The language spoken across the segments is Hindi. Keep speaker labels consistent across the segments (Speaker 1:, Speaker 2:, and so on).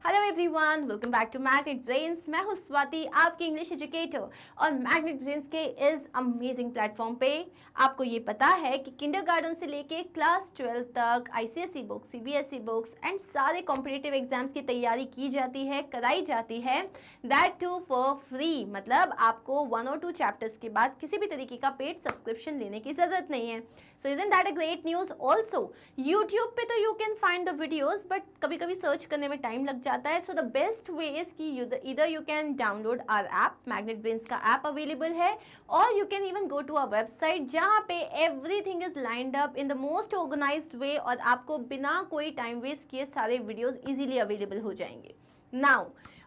Speaker 1: Hello everyone, welcome back to Magnet Brains. मैं हूं स्वाति, आपकी इंग्लिश एजुकेटर। और मैग्नेट ब्रेन्स के इस अमेजिंग प्लेटफॉर्म पे आपको ये पता है कि किंडरगार्टन से लेके क्लास 12 तक ICSE books, CBSE books and सारे कॉम्पिटिटिव एग्जाम्स की तैयारी की जाती है, कराई जाती है, दैट टू फॉर फ्री। मतलब आपको 1 और 2 चैप्टर्स के बाद किसी भी तरीके का पेड सब्सक्रिप्शन लेने की ज़रूरत नहीं है। So isn't that a great news? Also YouTube पे तो you can find the videos, but कभी कभी सर्च करने में टाइम लग जाता है। So the best way is कि इधर you can download our app, Magnet Brains का ऐप अवेलेबल है, और you can even go to our website जहाँ पे everything is lined up in the most organised way, और आपको बिना कोई टाइम वेस्ट किए सारे वीडियोज इजीली अवेलेबल हो जाएंगे। Now,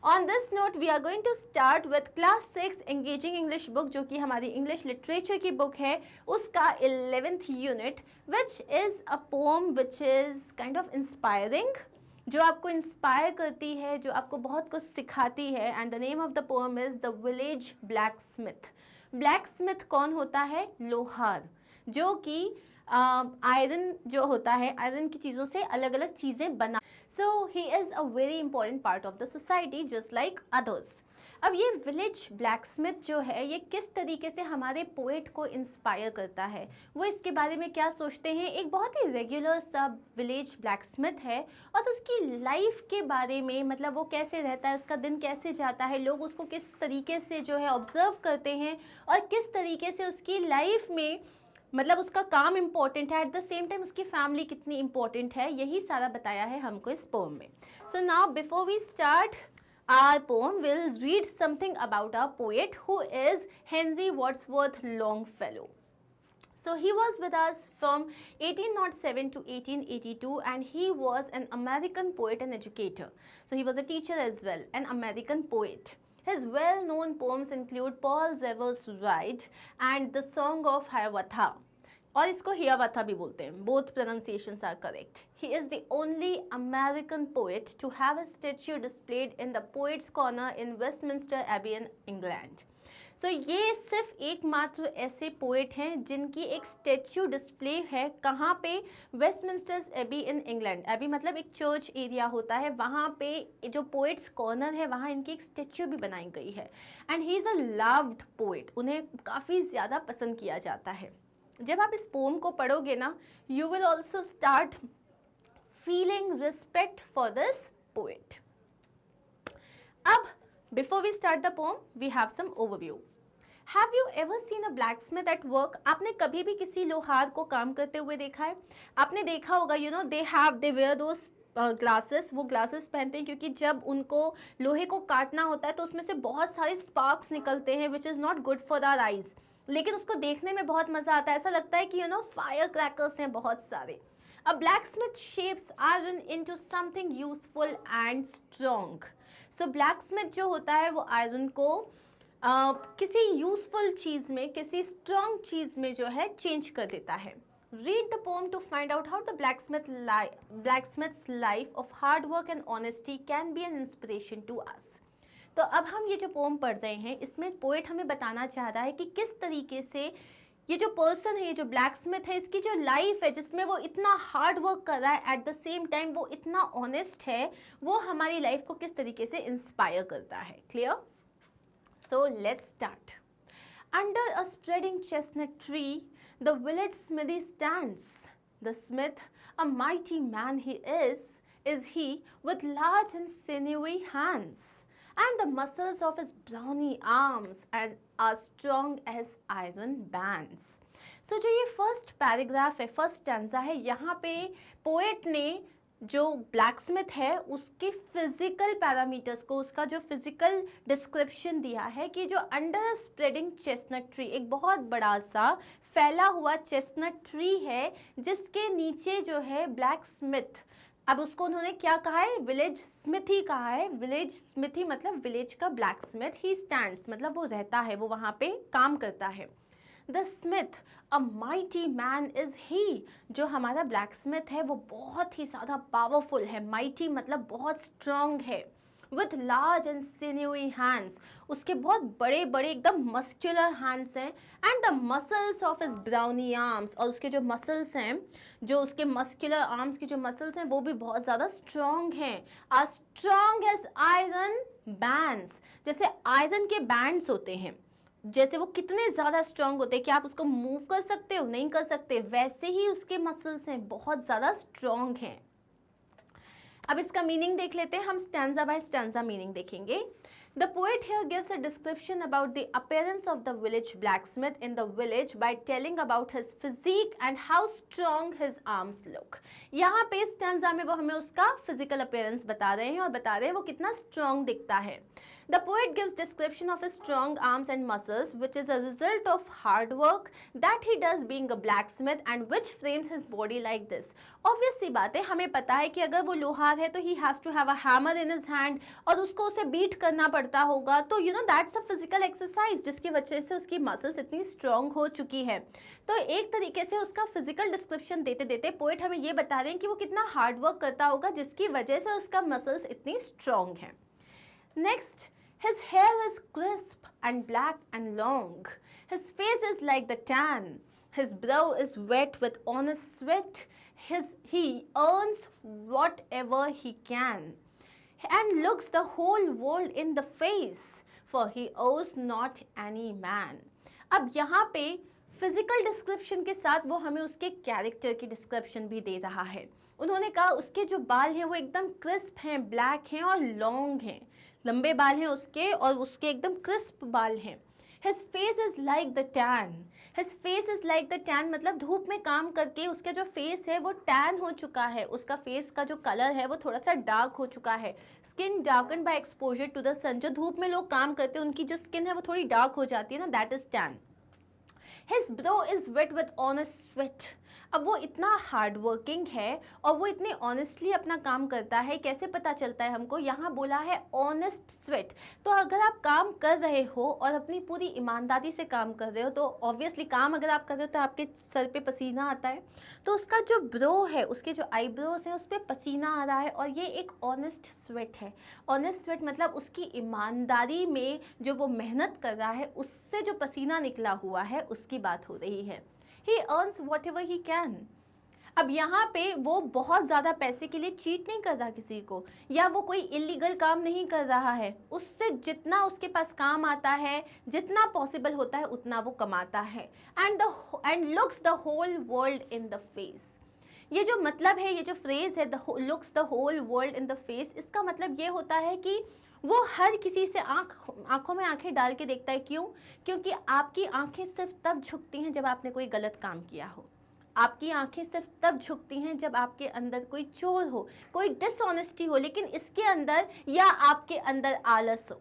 Speaker 1: on this note, we are going to start with class 6 engaging English book, जो कि हमारी इंग्लिश लिटरेचर की बुक है, उसका 11th unit, which is a poem which is kind of inspiring, जो आपको इंस्पायर करती है, जो आपको बहुत कुछ सिखाती है। And the name of the poem is the village black Smith. Black Smith कौन होता है? लोहार, जो कि आयरन जो होता है, आयरन की चीज़ों से अलग अलग चीज़ें बना। So he is a very important part of the society just like others. अब ये विलेज ब्लैक स्मिथ जो है, ये किस तरीके से हमारे पोएट को इंस्पायर करता है, वो इसके बारे में क्या सोचते हैं। एक बहुत ही रेगुलर सा विलेज ब्लैक स्मिथ है, और उसकी लाइफ के बारे में, मतलब वो कैसे रहता है, उसका दिन कैसे जाता है, लोग उसको किस तरीके से जो है ऑब्जर्व करते हैं, और किस तरीके से उसकी लाइफ में, मतलब उसका काम इम्पॉर्टेंट है, एट द सेम टाइम उसकी फैमिली कितनी इम्पॉर्टेंट है, यही सारा बताया है हमको इस पोएम में। So now before we start our poem, we'll read something about our poet, who is Henry Wadsworth Longfellow. So he was with us from 1807 to 1882, and he was an American poet and educator. So he was a teacher as well, an American poet. His well-known poems include Paul Revere's Ride and the Song of Hiawatha. और इसको हियावाथा भी बोलते हैं, both pronunciations are correct. He is the only American poet to have a statue displayed in the Poets' Corner in Westminster Abbey in England. So ये सिर्फ एकमात्र ऐसे पोएट हैं जिनकी एक स्टेच्यू डिस्प्ले है। कहाँ पे? Westminster Abbey in England. Abbey मतलब एक चर्च एरिया होता है, वहाँ पे जो पोएट्स कॉर्नर है, वहाँ इनकी एक स्टेच्यू भी बनाई गई है। And he is a loved poet, उन्हें काफ़ी ज़्यादा पसंद किया जाता है। जब आप इस पोम को पढ़ोगे ना, you will also start feeling respect for this poet. अब before we start the poem, we have some overview. Have you ever seen a blacksmith at work? आपने कभी भी किसी लोहार को काम करते हुए देखा है? आपने देखा होगा, you know, they wear those glasses, वो ग्लासेस पहनते हैं क्योंकि जब उनको लोहे को काटना होता है तो उसमें से बहुत सारे स्पार्क्स निकलते हैं, which is not good for our eyes, लेकिन उसको देखने में बहुत मज़ा आता है। ऐसा लगता है कि यू नो फायर क्रैकर्स हैं बहुत सारे। अ black Smith shapes iron into something useful and strong. So black Smith जो होता है वो आयरन को किसी यूजफुल चीज़ में, किसी स्ट्रॉन्ग चीज़ में जो है चेंज कर देता है। Read the poem to find out how the blacksmith's life of hard work and honesty can be an inspiration to us. तो अब हम ये जो पोम पढ़ रहे हैं, इसमें पोएट हमें बताना चाह रहा है कि किस तरीके से ये जो पर्सन है, ये जो ब्लैक स्मिथ है, इसकी जो लाइफ है जिसमें वो इतना हार्ड वर्क कर रहा है, एट द सेम टाइम वो इतना ऑनेस्ट है, वो हमारी लाइफ को किस तरीके से इंस्पायर करता है। Clear? So let's start. Under a spreading chestnut tree, the village smithy stands. The smith, a mighty man he is he, with large and sinewy hands, and the muscles of his brawny arms and are strong as iron bands. So जो ये first paragraph है, first stanza है, यहाँ पे poet ने जो ब्लैक स्मिथ है उसके फिजिकल पैरामीटर्स को, उसका जो फिजिकल डिस्क्रिप्शन दिया है कि जो अंडर स्प्रेडिंग चेस्टनट ट्री, एक बहुत बड़ा सा फैला हुआ चेस्टनट ट्री है जिसके नीचे जो है ब्लैक स्मिथ, अब उसको उन्होंने क्या कहा है? विलेज स्मिथी कहा है। विलेज स्मिथी मतलब विलेज का ब्लैक स्मिथ। ही स्टैंड्स मतलब वो रहता है, वो वहाँ पे काम करता है। The Smith a mighty man is he, जो हमारा ब्लैक स्मिथ है वो बहुत ही ज़्यादा पावरफुल है। माइटी मतलब बहुत स्ट्रॉन्ग है। With large and sinewy hands, उसके बहुत बड़े बड़े एकदम मस्कुलर हैंड्स हैं, and the muscles of his brownie arms, और उसके जो मसल्स हैं, जो उसके मस्कुलर आर्म्स की जो मसल्स हैं वो भी बहुत ज़्यादा स्ट्रॉन्ग हैं, as strong as iron bands, जैसे आयरन के बैंड्स होते हैं, जैसे वो कितने ज़्यादा स्ट्रॉन्ग होते हैं कि आप उसको मूव कर सकते हो, नहीं कर सकते, वैसे ही उसके मसल्स हैं, बहुत ज़्यादा स्ट्रॉन्ग हैं। अब इसका मीनिंग देख लेते हैं हम, स्टैंजा बाय स्टैंजा मीनिंग देखेंगे। The poet here gives a description about the appearance of the village blacksmith in the village by telling about his physique and how strong his arms look. यहाँ पे स्टैंजा में वो हमें उसका physical appearance बता रहे हैं और बता रहे हैं वो कितना strong दिखता है। The poet gives description of his strong arms and muscles, which is a result of hard work that he does being a blacksmith and which frames his body like this. Obvious सी बात है, हमें पता है कि अगर वो लोहार है तो he has to have a hammer in his hand और उसको उसे बीट करना पड़ता होगा, तो you know that's a physical exercise जिसकी वजह से उसकी मसल्स इतनी स्ट्रॉन्ग हो चुकी है। तो एक तरीके से उसका फिजिकल डिस्क्रिप्शन देते देते पोएट हमें ये बता रहे हैं कि वो कितना हार्ड वर्क करता होगा जिसकी वजह से उसका मसल्स इतनी स्ट्रॉन्ग है। Next, his hair is crisp and black and long. His face is like the tan. His brow is wet with honest sweat. He earns whatever he can and looks the whole world in the face, for he owes not any man. अब यहाँ पे फिजिकल डिस्क्रिप्शन के साथ वो हमें उसके कैरेक्टर की डिस्क्रिप्शन भी दे रहा है। उन्होंने कहा उसके जो बाल हैं वो एकदम क्रिस्प हैं, ब्लैक हैं और लॉन्ग हैं, लंबे बाल हैं उसके और उसके एकदम क्रिस्प बाल हैं। His face is like the tan. His face is like the tan मतलब धूप में काम करके उसका जो फेस है वो टैन हो चुका है, उसका फेस का जो कलर है वो थोड़ा सा डार्क हो चुका है। Skin darken by exposure to the sun, जो धूप में लोग काम करते हैं उनकी जो स्किन है वो थोड़ी डार्क हो जाती है ना, that is tan. His brow is wet with honest sweat. अब वो इतना हार्ड वर्किंग है और वो इतने ऑनेस्टली अपना काम करता है, कैसे पता चलता है हमको, यहाँ बोला है ऑनेस्ट स्वेट। तो अगर आप काम कर रहे हो और अपनी पूरी ईमानदारी से काम कर रहे हो तो ऑब्वियसली काम अगर आप कर रहे हो तो आपके सर पे पसीना आता है, तो उसका जो ब्रो है, उसके जो आईब्रोज हैं उस पर पसीना आ रहा है और ये एक ऑनेस्ट स्वेट है। ऑनेस्ट स्वेट मतलब उसकी ईमानदारी में जो वो मेहनत कर रहा है उससे जो पसीना निकला हुआ है उसकी बात हो रही है। He earns whatever he can. अब यहाँ पे वो बहुत ज़्यादा पैसे के लिए चीट नहीं कर रहा किसी को, या वो कोई इलीगल काम नहीं कर रहा है, उससे जितना उसके पास काम आता है, जितना पॉसिबल होता है उतना वो कमाता है। And looks the whole world in the face. ये जो मतलब है, ये जो फ्रेज है looks the whole world in the face, इसका मतलब ये होता है कि वो हर किसी से आंखों में आंखें डाल के देखता है। क्यों? क्योंकि आपकी आंखें सिर्फ तब झुकती हैं जब आपने कोई गलत काम किया हो। आपकी आंखें सिर्फ तब झुकती हैं जब आपके अंदर कोई चोर हो, कोई डिसऑनेस्टी हो, लेकिन इसके अंदर या आपके अंदर आलस हो।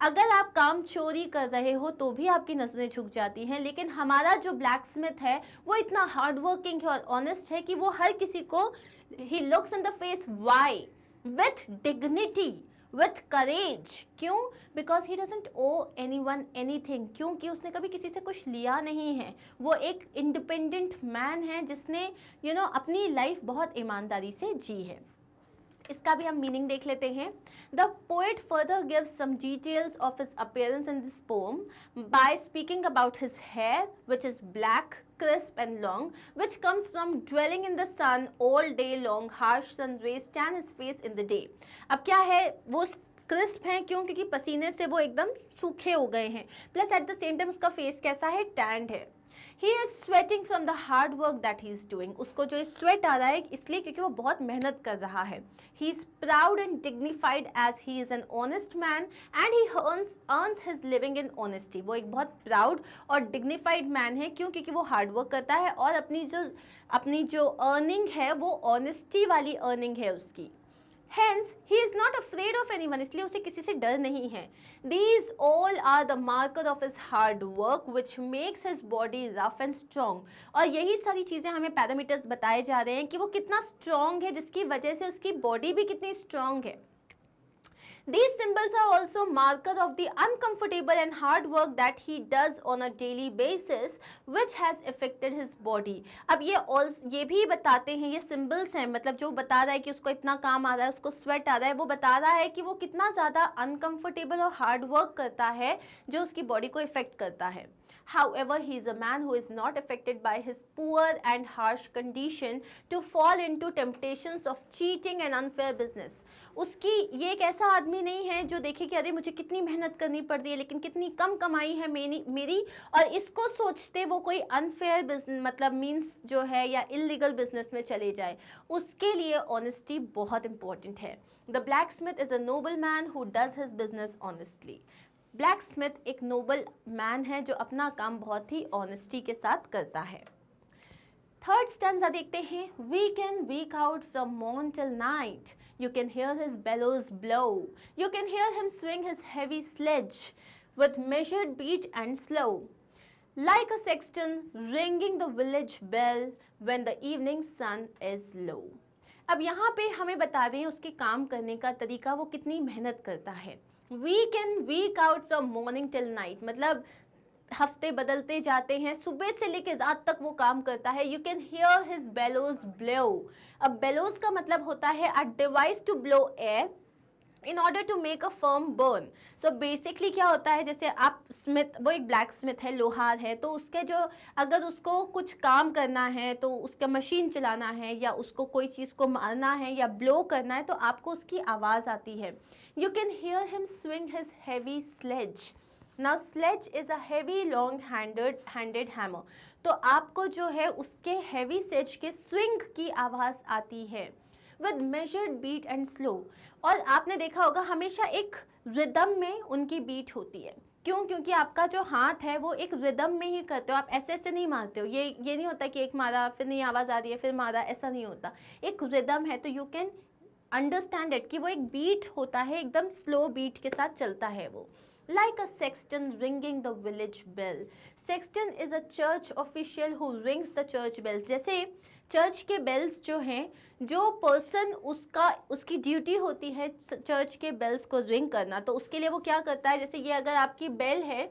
Speaker 1: अगर आप काम चोरी कर रहे हो तो भी आपकी नज़रें झुक जाती हैं, लेकिन हमारा जो ब्लैकस्मिथ है वो इतना हार्ड वर्किंग है और ऑनेस्ट है कि वो हर किसी को he looks in the face, why, with dignity, with courage. क्यों? Because he doesn't owe anyone anything, क्योंकि उसने कभी किसी से कुछ लिया नहीं है। वो एक इंडिपेंडेंट मैन है जिसने अपनी लाइफ बहुत ईमानदारी से जी है। इसका भी हम मीनिंग देख लेते हैं। The poet further gives some details of his appearance in this poem by speaking about his hair which is black, crisp and long, which comes from dwelling in the sun all day long. Harsh sun rays tan his face in the day. अब क्या है, वो क्रिस्प हैं, क्यों? क्योंकि पसीने से वो एकदम सूखे हो गए हैं, plus eight the same time उसका फेस कैसा है, टैंड है। He is sweating from the hard work that he is doing. उसको जो स्वेट आ रहा है इसलिए क्योंकि वो बहुत मेहनत कर रहा है। He is proud and dignified as he is an honest man and he earns his living in honesty. वो एक बहुत प्राउड और डिग्निफाइड मैन है, क्यों? क्योंकि वो हार्ड वर्क करता है और अपनी जो अर्निंग है वो ऑनेस्टी वाली अर्निंग है उसकी। Hence, he is not afraid of anyone. इसलिए उसे किसी से डर नहीं है। These all are the marker of his hard work, which makes his body rough and strong. और यही सारी चीज़ें हमें पैरामीटर्स बताए जा रहे हैं कि वो कितना स्ट्रॉन्ग है, जिसकी वजह से उसकी बॉडी भी कितनी स्ट्रॉन्ग है। These symbols are also marker of the uncomfortable and hard work that he does on a daily basis, which has affected his body. अब ये भी बताते हैं, ये symbols हैं, मतलब जो बता रहा है कि उसको इतना काम आ रहा है, उसको sweat आ रहा है, वो बता रहा है कि वो कितना ज़्यादा uncomfortable और hard work करता है जो उसकी body को affect करता है. However, he is a man who is not affected by his poor and harsh condition to fall into temptations of cheating and unfair business. उसकी ये एक ऐसा आदमी नहीं है जो देखे कि अरे मुझे कितनी मेहनत करनी पड़ रही है लेकिन कितनी कम कमाई है मेरी और इसको सोचते वो कोई अनफेयर बिजनेस मतलब मीन्स जो है या इलीगल बिजनेस में चले जाए. उसके लिए ऑनेस्टी बहुत इंपॉर्टेंट है. The black Smith is a noble man who does his business honestly. Black Smith एक नोबल मैन है जो अपना काम बहुत ही ऑनेस्टी के साथ करता है. थर्ड स्टैंजा देखते हैं. Week in week out from morn till night you can hear his bellows blow, you can hear him swing his heavy sledge with measured beat and slow, like a sexton ringing the village bell when the evening sun is low. अब यहाँ पे हमें बता दें उसके काम करने का तरीका, वो कितनी मेहनत करता है. Week in week out from morning till night मतलब हफ्ते बदलते जाते हैं, सुबह से लेकर रात तक वो काम करता है. You can hear his bellows blow. अब बेलोज का मतलब होता है a device to blow air in order to make a firm burn. So basically क्या होता है, जैसे आप स्मिथ, वो एक ब्लैक स्मिथ है, लोहार है, तो उसके जो अगर उसको कुछ काम करना है तो उसका मशीन चलाना है या उसको कोई चीज़ को मारना है या ब्लो करना है तो आपको उसकी आवाज़ आती है. You can hear him swing his heavy sledge. Now sledge is a heavy long handed hammer. तो आपको जो है उसके heavy sledge के swing की आवाज़ आती है with measured beat and slow. और आपने देखा होगा हमेशा एक रिदम में उनकी बीट होती है. क्यों? क्योंकि आपका जो हाथ है वो एक रिदम में ही करते हो, आप ऐसे ऐसे नहीं मारते हो. ये नहीं होता कि एक मारा फिर नहीं आवाज़ आ रही है फिर मारा, ऐसा नहीं होता. एक रिदम है तो यू कैन अंडरस्टैंड इट कि वो एक बीट होता है, एकदम स्लो बीट के साथ चलता है वो. Like a sexton ringing the village bell. Sexton is a church official who rings the church bells. जैसे चर्च के बेल्स जो हैं, जो पर्सन उसकी ड्यूटी होती है चर्च के बेल्स को रिंग करना, तो उसके लिए वो क्या करता है, जैसे ये अगर आपकी बेल है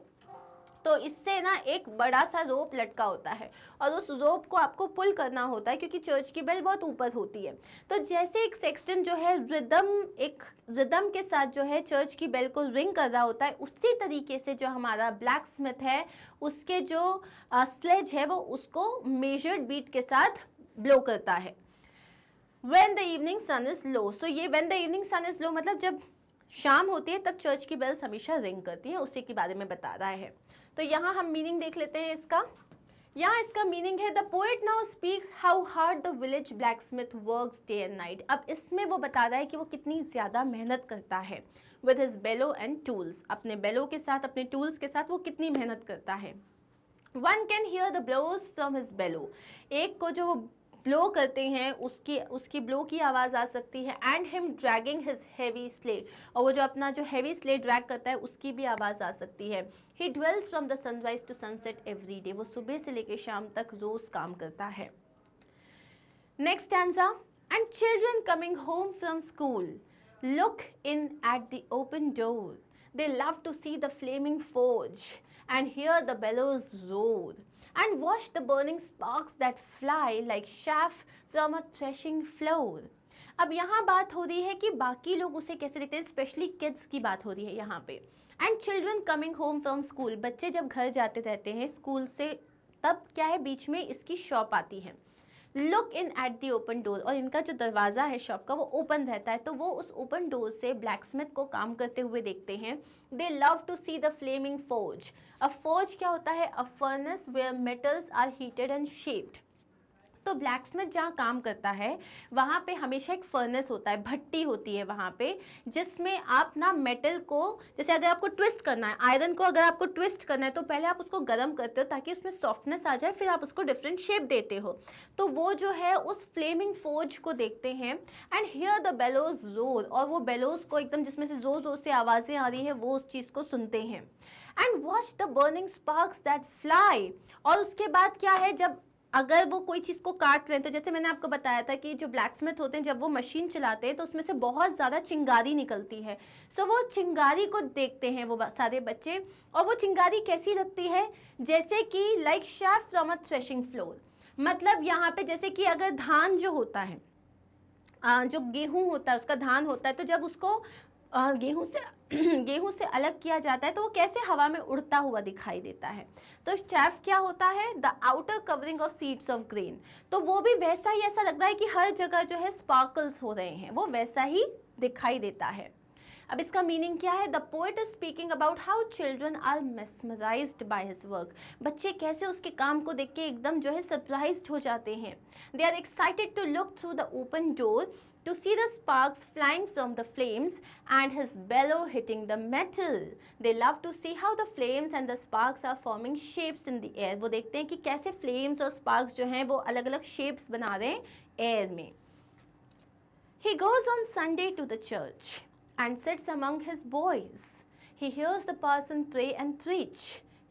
Speaker 1: तो इससे ना एक बड़ा सा रोप लटका होता है और उस रोप को आपको पुल करना होता है क्योंकि चर्च की बेल बहुत ऊपर होती है. तो जैसे एक सेक्सटन जो है एक रिदम के साथ जो है चर्च की बेल को रिंग कर रहा होता है, उसी तरीके से जो हमारा ब्लैक स्मिथ है उसके जो स्लेज है वो उसको मेजर्ड बीट के साथ ब्लो करता है. When the evening sun is low. So ये when the evening sun is low मतलब जब शाम होती है तब चर्च की बेल्स हमेशा रिंग करती हैं, उसी के बारे में बता रहा है. तो यहाँ हम मीनिंग देख लेते हैं इसका. यहाँ इसका मीनिंग है the poet now speaks how hard the village black Smith works day and night. अब इसमें वो बता रहा है कि वो कितनी ज़्यादा मेहनत करता है with his bellow and tools. अपने बेलो के साथ, अपने टूल्स के साथ वो कितनी मेहनत करता है. One can hear the blows from his bellow. एक को जो ब्लो करते हैं उसकी ब्लो की आवाज़ आ सकती है. And him dragging his heavy slate. और वो जो अपना जो हैवी स्लेट ड्रैग करता है उसकी भी आवाज़ आ सकती है. He dwells from the sunrise to sunset every day. वो सुबह से लेकर शाम तक रोज़ काम करता है. Next answer. And children coming home from school look in at the open door. They love to see the flaming forge and hear the bellows roar and watch the burning sparks that fly like chaff from a threshing floor. अब यहाँ बात हो रही है कि बाकी लोग उसे कैसे देखते हैं, स्पेशली किड्स की बात हो रही है यहाँ पे. And children coming home from school. बच्चे जब घर जाते रहते हैं स्कूल से तब क्या है बीच में इसकी शॉप आती है. Look in at the open door. और इनका जो दरवाज़ा है शॉप का वो ओपन रहता है तो वो उस ओपन डोर से ब्लैक स्मिथ को काम करते हुए देखते हैं. They love to see the flaming forge. A forge क्या होता है, a furnace where metals are heated and shaped. तो ब्लैक स्मिथ जहाँ काम करता है वहाँ पे हमेशा एक फर्नेस होता है, भट्टी होती है वहाँ पे, जिसमें आप ना मेटल को, जैसे अगर आपको ट्विस्ट करना है, आयरन को अगर आपको ट्विस्ट करना है तो पहले आप उसको गर्म करते हो ताकि उसमें सॉफ्टनेस आ जाए, फिर आप उसको डिफरेंट शेप देते हो. तो वो जो है उस फ्लेमिंग फोर्ज को देखते हैं. And here the bellows roar. और वो बेलोज को एकदम जिसमें से जोर जोर से आवाज़ें आ रही है वो उस चीज़ को सुनते हैं. And watch the burning sparks that fly. और उसके बाद क्या है, जब अगर वो कोई चीज़ को काट रहे हैं, तो जैसे मैंने आपको बताया था कि जो ब्लैकस्मिथ होते हैं जब वो मशीन चलाते हैं तो उसमें से बहुत ज़्यादा चिंगारी निकलती है। सो वो चिंगारी को देखते हैं वो सारे बच्चे, और वो चिंगारी कैसी लगती है, जैसे कि like chef from a threshing floor. मतलब यहाँ पे जैसे कि अगर धान जो होता है, जो गेहूं होता है उसका धान होता है, तो जब उसको गेहूं से गेहूं से अलग किया जाता है तो वो कैसे हवा में उड़ता हुआ दिखाई देता है। तो चैफ क्या होता है, the outer covering of seeds of grain. तो वो भी वैसा ही, ऐसा लगता है कि हर जगह जो है स्पार्कल्स हो रहे हैं, वो वैसा ही दिखाई देता है। अब इसका मीनिंग क्या है, the poet is speaking about how children are mesmerised by his work. बच्चे कैसे उसके काम को देख के एकदम जो है सरप्राइज्ड हो जाते हैं। They are excited to look through the open door to see the sparks flying from the flames and his bellow hitting the metal. They love to see how the flames and the sparks are forming shapes in the air. वो देखते हैं कि कैसे flames और sparks जो हैं वो अलग अलग shapes बना रहे हैं air में. He goes on Sunday to the church and sits among his boys. He hears the parson pray and preach.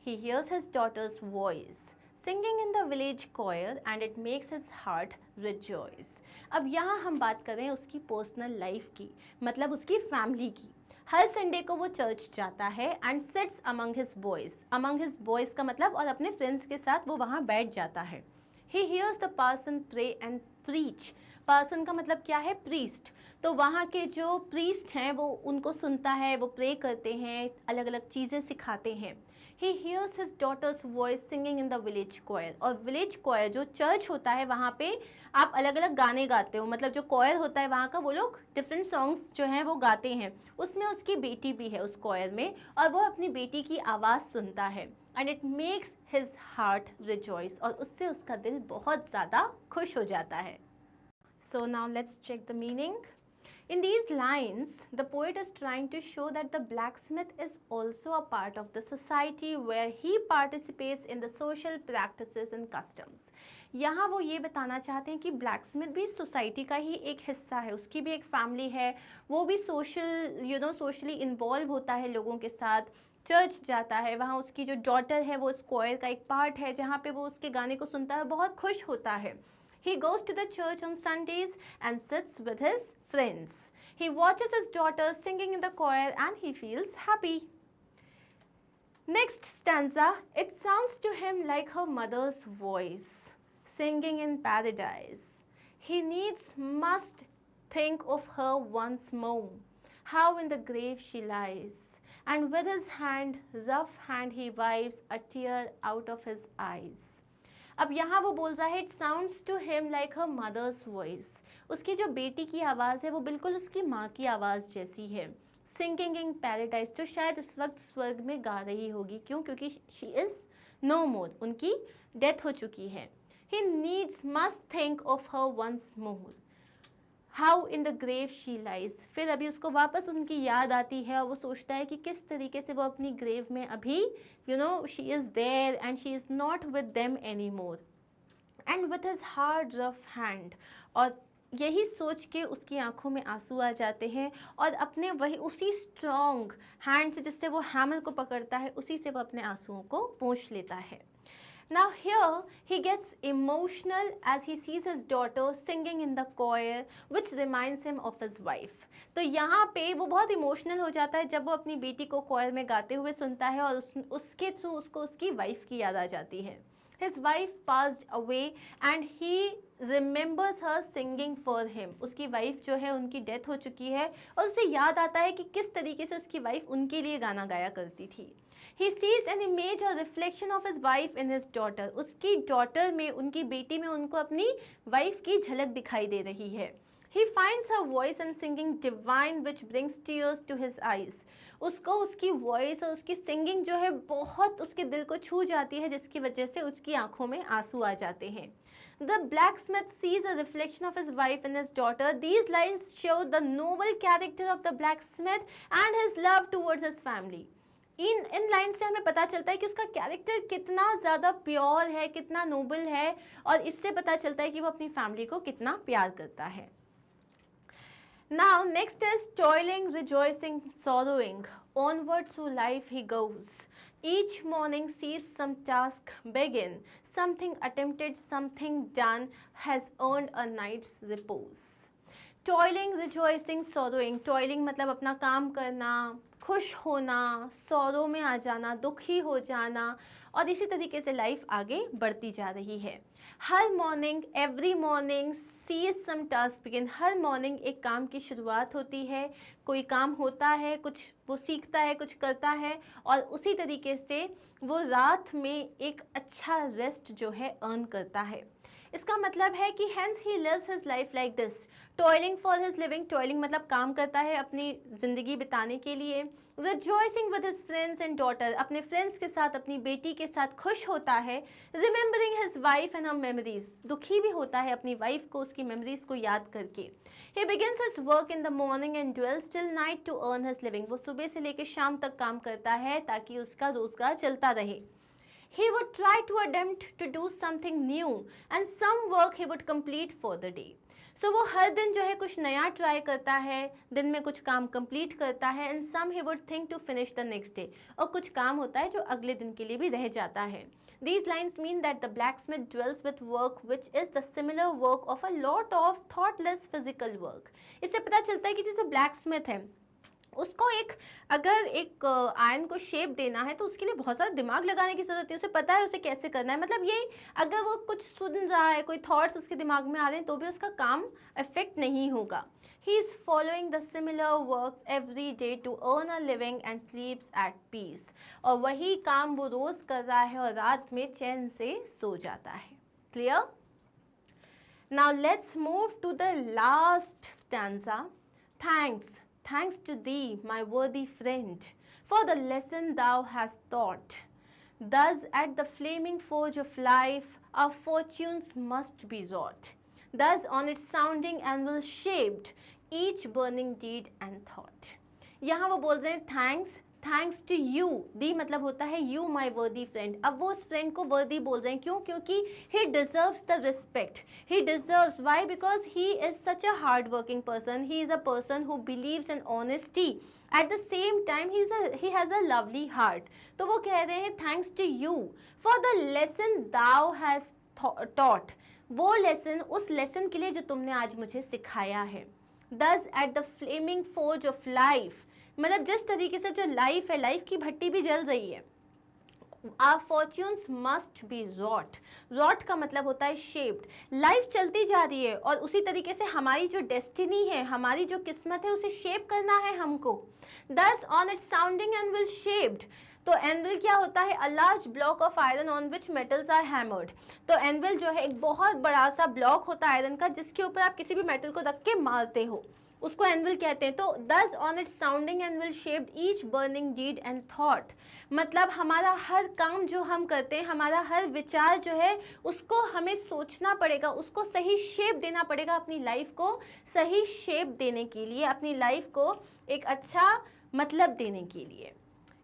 Speaker 1: He hears his daughter's voice singing in the village choir and it makes his heart rejoice. अब यहाँ हम बात कर रहे हैं उसकी पर्सनल लाइफ की, मतलब उसकी फैमिली की। हर संडे को वो चर्च जाता है and seats among his boys. Among his boys का मतलब और अपने फ्रेंड्स के साथ वो वहाँ बैठ जाता है। He hears the parson pray and preach. Parson का मतलब क्या है, प्रीस्ट। तो वहाँ के जो प्रीस्ट हैं वो उनको सुनता है, वो प्रे करते हैं, अलग अलग चीज़ें सिखाते हैं। He hears his daughter's voice singing in the village choir. और विलेज choir जो चर्च होता है वहाँ पे आप अलग अलग गाने गाते हो, मतलब जो choir होता है वहाँ का वो लोग डिफरेंट सॉन्ग्स जो हैं वो गाते हैं। उसमें उसकी बेटी भी है उस choir में, और वो अपनी बेटी की आवाज़ सुनता है। And it makes his heart rejoice. और उससे उसका दिल बहुत ज़्यादा खुश हो जाता है। So now let's check the meaning. In these lines, the poet is trying to show that the blacksmith is also a part of the society where he participates in the social practices and customs. यहाँ वो ये बताना चाहते हैं कि ब्लैक्समिथ भी सोसाइटी का ही एक हिस्सा है, उसकी भी एक फैमिली है, वो भी सोशली इन्वॉल्व होता है लोगों के साथ, चर्च जाता है, वहाँ उसकी जो डॉटर है वो स्क्वायर का एक पार्ट है जहाँ पे वो उसके गाने को सुनता है, बहुत खुश होता है। He goes to the church on Sundays and sits with his friends. He watches his daughter singing in the choir and he feels happy. Next stanza, it sounds to him like her mother's voice, singing in paradise. He needs must think of her once more, how in the grave she lies, and with his rough hand, he wipes a tear out of his eyes. अब यहाँ वो बोल रहा है it sounds to him like her mother's voice. उसकी जो बेटी की आवाज़ है वो बिल्कुल उसकी माँ की आवाज़ जैसी है। सिंगिंग इन पैराडाइज, जो शायद इस वक्त स्वर्ग में गा रही होगी, क्यों, क्योंकि शी इज़ नो मोर, उनकी डेथ हो चुकी है। He needs must think of her once more, how in the grave she lies. फिर अभी उसको वापस उनकी याद आती है और वो सोचता है कि किस तरीके से वो अपनी ग्रेव में अभी she is there and she is not with them any more and with his hard rough hand. और यही सोच के उसकी आंखों में आंसू आ जाते हैं और अपने वही उसी स्ट्रॉन्ग हैंड से जिससे वो हैमर को पकड़ता है उसी से वो अपने आंसुओं को पोंछ लेता है। Now here he gets emotional as he sees his daughter singing in the choir which reminds him of his wife. तो यहाँ पे वो बहुत इमोशनल हो जाता है जब वो अपनी बेटी को choir में गाते हुए सुनता है और उसके थ्रू उसको उसकी वाइफ की याद आ जाती है। His wife passed away and he remembers her singing for him. उसकी वाइफ जो है उनकी डेथ हो चुकी है और उसे याद आता है कि किस तरीके से उसकी वाइफ उनके लिए गाना गाया करती थी। He sees an image or reflection of his wife in his daughter. उसकी डॉटर में, उनकी बेटी में उनको अपनी वाइफ की झलक दिखाई दे रही है। He finds her voice and singing divine which brings tears to his eyes. उसको उसकी वॉइस और उसकी सिंगिंग जो है बहुत उसके दिल को छू जाती है जिसकी वजह से उसकी आंखों में आंसू आ जाते हैं। The blacksmith sees a reflection of his wife in his daughter. These lines show the noble character of the blacksmith and his love towards his family. In line से हमें पता चलता है कि उसका कैरेक्टर कितना ज़्यादा प्योर है, कितना नोबल है, और इससे पता चलता है कि वो अपनी फैमिली को कितना प्यार करता है। Now, next is toiling, rejoicing, sorrowing. Onward through life he goes. Each morning sees some task begin. Something attempted, something done has earned a night's repose. Toiling, rejoicing, sorrowing. Toiling मतलब अपना काम करना, खुश होना, सॉरो में आ जाना, दुखी हो जाना, और इसी तरीके से लाइफ आगे बढ़ती जा रही है. हर morning, every morning sees some task begin. हर मॉर्निंग एक काम की शुरुआत होती है, कोई काम होता है, कुछ वो सीखता है, कुछ करता है, और उसी तरीके से वो रात में एक अच्छा रेस्ट जो है अर्न करता है. इसका मतलब है कि hence he lives his life like this, toiling for his living. toiling मतलब काम करता है अपनी ज़िंदगी बिताने के लिए. rejoicing with his friends and daughter, अपने फ्रेंड्स के साथ, अपनी बेटी के साथ खुश होता है. remembering his wife and her memories, दुखी भी होता है अपनी वाइफ को, उसकी मेमोरीज को याद करके. he begins his work in the morning and dwells till night to earn his living. वो सुबह से लेकर शाम तक काम करता है ताकि उसका रोजगार चलता रहे. He would try to attempt to do something new and some work he would complete for the day. So वो हर दिन जो है कुछ नया ट्राई करता है, दिन में कुछ काम कंप्लीट करता है, and some he would think to finish the next day. और कुछ काम होता है जो अगले दिन के लिए भी रह जाता है. These lines mean that the blacksmith dwells with work which is the similar work of a lot of thoughtless physical work. इससे पता चलता है कि जैसे ब्लैकस्मिथ है, उसको अगर एक आयरन को शेप देना है तो उसके लिए बहुत सारा दिमाग लगाने की ज़रूरत है. उसे पता है उसे कैसे करना है. मतलब ये अगर वो कुछ सुन रहा है, कोई थॉट्स उसके दिमाग में आ रहे हैं, तो भी उसका काम इफेक्ट नहीं होगा. He is following the similar works every day to earn a living and sleeps at peace. और वही काम वो रोज़ कर रहा है और रात में चैन से सो जाता है. Clear? Now let's move to the last stanza. Thanks to thee, my worthy friend, for the lesson thou hast taught. Thus at the flaming forge of life, our fortunes must be wrought. Thus on its sounding anvil shaped, each burning deed and thought. यहाँ वो बोल रहे हैं थैंक्स टू यू. दी मतलब होता है यू माई वर्दी फ्रेंड. अब वो उस फ्रेंड को वर्दी बोल रहे हैं. क्यों? क्योंकि he deserves the respect. He deserves, why? Because he is such a hard working person. He is a person who believes in honesty. At the same time he has a lovely heart. तो वो कह रहे हैं thanks to you for the lesson thou has taught. वो लेसन, उस लेसन के लिए जो तुमने आज मुझे सिखाया है. Thus at the flaming forge of life, मतलब जिस तरीके से जो लाइफ है, लाइफ की भट्टी भी जल रही है. Our fortunes must be wrought. wrought का मतलब होता है shaped. लाइफ चलती जा रही है और उसी तरीके से हमारी जो डेस्टिनी है, हमारी जो किस्मत है, उसे शेप करना है हमको. Thus on its sounding anvil shaped. तो एनविल क्या होता है? A large block of iron on which metals are hammered. तो एनविल जो है एक बहुत बड़ा सा ब्लॉक होता है आयरन का, जिसके ऊपर आप किसी भी मेटल को रख के मारते हो, उसको एनविल कहते हैं. तो thus on its sounding anvil shaped each burning deed and thought. मतलब हमारा हर काम जो हम करते हैं, हमारा हर विचार जो है, उसको हमें सोचना पड़ेगा, उसको सही शेप देना पड़ेगा. अपनी लाइफ को सही शेप देने के लिए, अपनी लाइफ को एक अच्छा मतलब देने के लिए.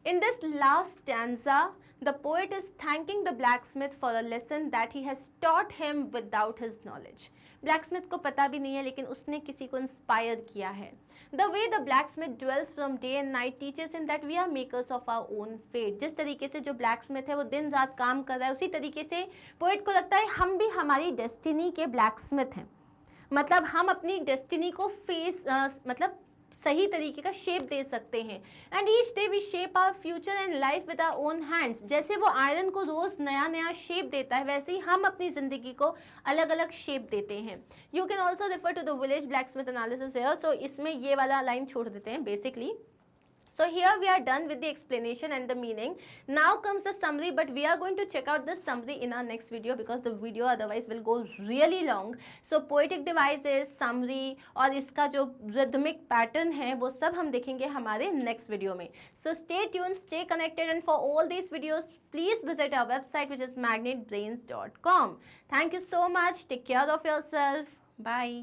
Speaker 1: In this last stanza, the poet is thanking the blacksmith for a lesson that he has taught him without his knowledge. Blacksmith को पता भी नहीं है, लेकिन उसने किसी को इंस्पायर किया है. The way the blacksmith dwells from day and night teaches him that we are makers of our own fate. जिस तरीके से जो blacksmith है वो दिन रात काम कर रहा है, उसी तरीके से poet को लगता है हम भी हमारी डेस्टिनी के blacksmith हैं. मतलब हम अपनी डेस्टिनी को मतलब सही तरीके का शेप दे सकते हैं. And each day we shape our future and life with our own hands. जैसे वो आयरन को रोज नया नया शेप देता है, वैसे ही हम अपनी जिंदगी को अलग अलग शेप देते हैं. You can also refer to the village blacksmith analysis here. So इसमें ये वाला लाइन छोड़ देते हैं basically. So here we are done with the explanation and the meaning. Now comes the summary, but we are going to check out this summary in our next video because the video otherwise will go really long. So poetic devices, summary और इसका जो rhythmic pattern है वो सब हम देखेंगे हमारे next video में. So stay tuned, stay connected, and for all these videos, please visit our website which is magnetbrains.com. Thank you so much. Take care of yourself. Bye.